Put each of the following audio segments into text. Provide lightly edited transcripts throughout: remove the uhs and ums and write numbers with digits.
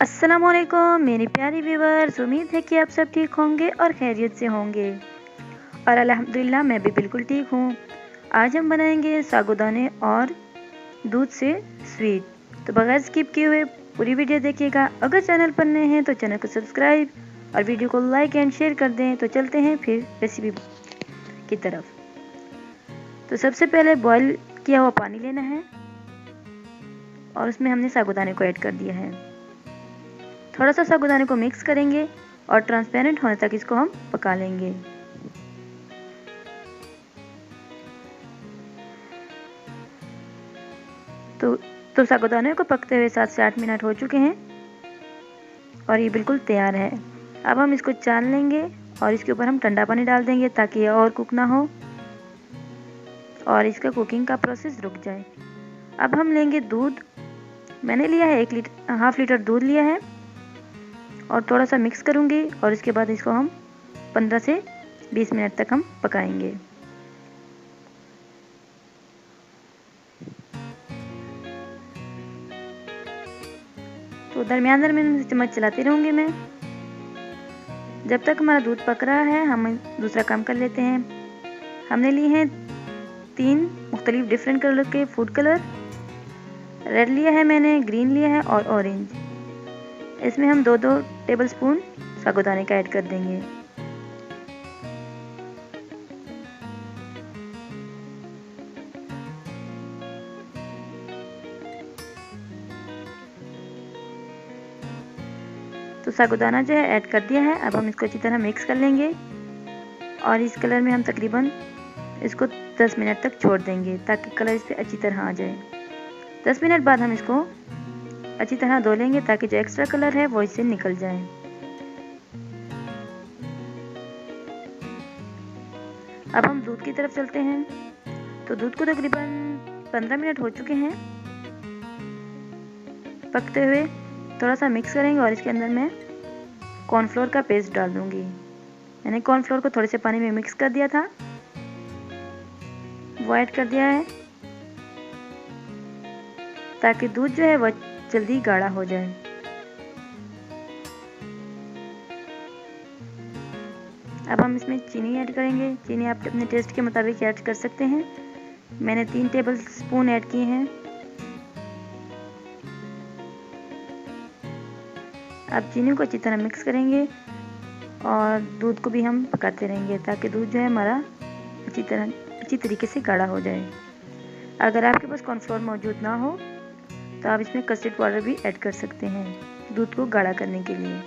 अस्सलामुअलैकुम मेरी प्यारी व्यूवर्स, उम्मीद है कि आप सब ठीक होंगे और खैरियत से होंगे। और अल्हम्दुलिल्लाह मैं भी बिल्कुल ठीक हूँ। आज हम बनाएंगे साबूदाने और दूध से स्वीट। तो बगैर स्किप किए हुए पूरी वीडियो देखिएगा। अगर चैनल पर नए हैं तो चैनल को सब्सक्राइब और वीडियो को लाइक एंड शेयर कर दें। तो चलते हैं फिर रेसिपी की तरफ। तो सबसे पहले बॉईल किया हुआ पानी लेना है और उसमें हमने साबूदाने को ऐड कर दिया है। थोड़ा सा साबूदाने को मिक्स करेंगे और ट्रांसपेरेंट होने तक इसको हम पका लेंगे। तो साबूदाने को पकते हुए 7 से 8 मिनट हो चुके हैं और ये बिल्कुल तैयार है। अब हम इसको चाल लेंगे और इसके ऊपर हम ठंडा पानी डाल देंगे ताकि ये और कुक ना हो और इसका कुकिंग का प्रोसेस रुक जाए। अब हम लेंगे दूध। मैंने लिया है हाफ लीटर दूध लिया है और थोड़ा सा मिक्स करूँगी और इसके बाद इसको हम 15 से 20 मिनट तक हम पकाएंगे। तो दरमियान चम्मच चलाती रहूँगी मैं। जब तक हमारा दूध पक रहा है हम दूसरा काम कर लेते हैं। हमने लिए हैं 3 मुख्तलिफ डिफरेंट कलर के फूड कलर। रेड लिया है मैंने, ग्रीन लिया है और ऑरेंज। इसमें हम 2-2 टेबलस्पून साबूदाने का ऐड कर देंगे। तो साबूदाना जो है ऐड कर दिया है। अब हम इसको अच्छी तरह मिक्स कर लेंगे और इस कलर में हम तकरीबन इसको 10 मिनट तक छोड़ देंगे ताकि कलर इस पर अच्छी तरह आ जाए। 10 मिनट बाद हम इसको अच्छी तरह धो लेंगे ताकि जो एक्स्ट्रा कलर है वो इससे निकल जाए। अब हम दूध की तरफ चलते हैं। तो दूध को तकरीबन 15 मिनट हो चुके हैं पकते हुए। थोड़ा सा मिक्स करेंगे और इसके अंदर मैं कॉर्नफ्लोर का पेस्ट डाल दूंगी। मैंने कॉर्नफ्लोर को थोड़े से पानी में मिक्स कर दिया था, वो ऐड कर दिया है ताकि दूध जो है वो जल्दी गाढ़ा हो जाए। अब हम इसमें चीनी ऐड करेंगे। चीनी आप अपने टेस्ट के मुताबिक ऐड कर सकते हैं। मैंने 3 टेबल स्पून ऐड किए हैं। अब चीनी को अच्छी तरह मिक्स करेंगे और दूध को भी हम पकाते रहेंगे ताकि दूध जो है हमारा अच्छी तरीके से गाढ़ा हो जाए। अगर आपके पास कॉर्नफ्लोर मौजूद ना हो तो आप इसमें कस्टर्ड पाउडर भी ऐड कर सकते हैं दूध को गाढ़ा करने के लिए।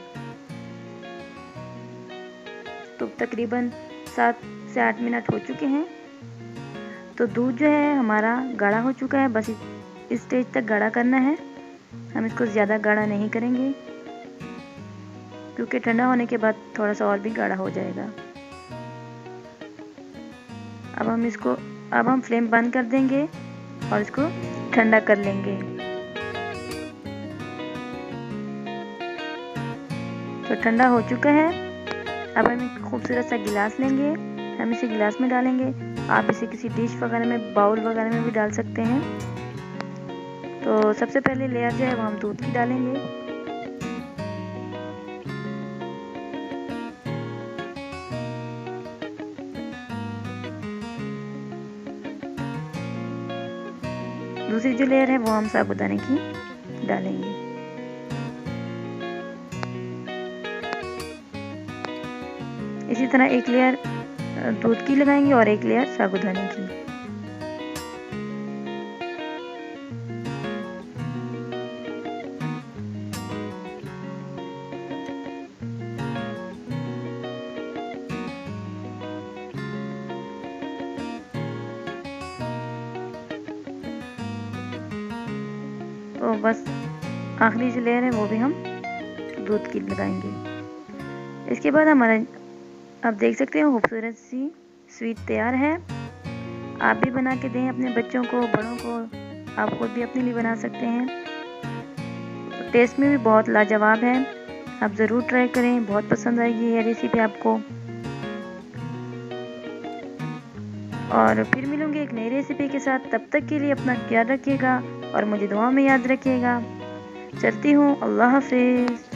तो तकरीबन 7 से 8 मिनट हो चुके हैं। तो दूध जो है हमारा गाढ़ा हो चुका है। बस इस स्टेज तक गाढ़ा करना है। हम इसको ज़्यादा गाढ़ा नहीं करेंगे क्योंकि ठंडा होने के बाद थोड़ा सा और भी गाढ़ा हो जाएगा। अब हम फ्लेम बंद कर देंगे और इसको ठंडा कर लेंगे। तो ठंडा हो चुका है। अब हम एक खूबसूरत सा गिलास लेंगे। हम इसे गिलास में डालेंगे। आप इसे किसी डिश वगैरह में, बाउल वगैरह में भी डाल सकते हैं। तो सबसे पहले लेयर जो है वो हम दूध की डालेंगे। दूसरी जो लेयर है वो हम साबूदाने की डालेंगे। इसी तरह एक लेयर दूध की लगाएंगे और एक लेयर साबूदाने की। तो बस आखिरी जो लेयर है वो भी हम दूध की लगाएंगे। इसके बाद हमारा आप देख सकते हैं खूबसूरत सी स्वीट तैयार है। आप भी बना के दें अपने बच्चों को, बड़ों को। आप खुद भी अपने लिए बना सकते हैं। तो टेस्ट में भी बहुत लाजवाब है। आप ज़रूर ट्राई करें, बहुत पसंद आएगी ये रेसिपी आपको। और फिर मिलूंगी एक नई रेसिपी के साथ। तब तक के लिए अपना ख्याल रखिएगा और मुझे दुआ में याद रखिएगा। चलती हूँ, अल्लाह हाफिज़।